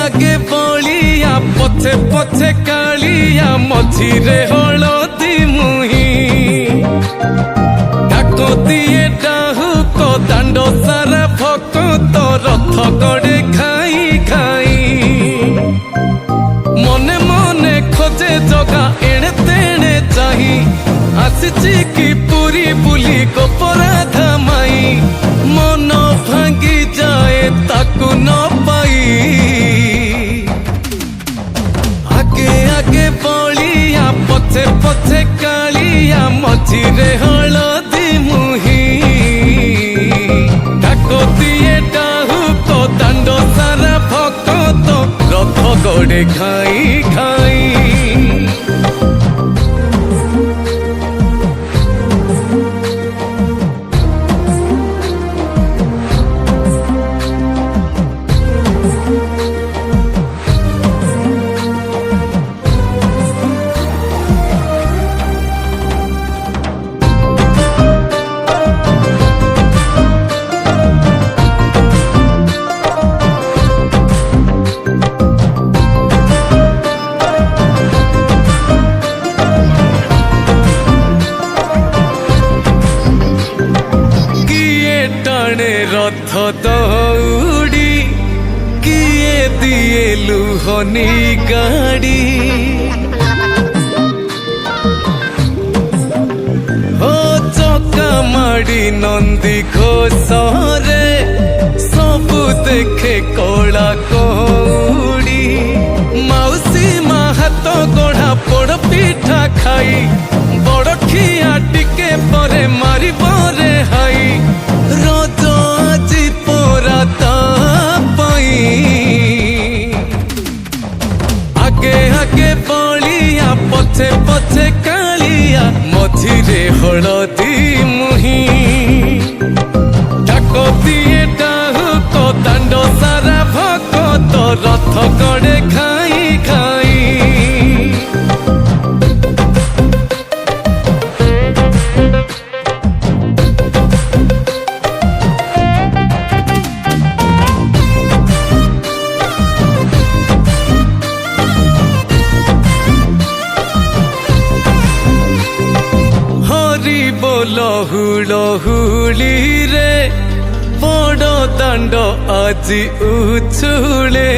आगे बलिया पछे पछे कालिया मझिरे हलदी मुही डाको दिए डाहुक दांड सारा भक्त रथ गड़े खाई खाई मने मने खोजे जगा एणे तेणे चाही आसिची की पूरी बुली गोपराधा माई मन भांगी जाए ताकू न पाई आगे आगे बलिया पछे पछे कालिया मझिरे हलदी मुही डाको दिए डाहुक दांड सारा भक्त रथ गड़े खाई खाई रथ दौड़ी किए दिए लुहनी गाड़ी हो चका माड़ी नंदी घोषरे सबु देखे कला कौड़ी मौसी माँ हाथ गढ़ा पोड़ पिठा खाई बड़ खिया टिके परे मारी बरे हाई रज আজি पोरा तापई आगे आगे बलिया पछे पछे कालिया मझिरे हलदी मुही डाको दिए डाहुक दांड सारा भक्त रथ गड़े खाई खाई लहुली रे बड़ दांड আজি उछुले।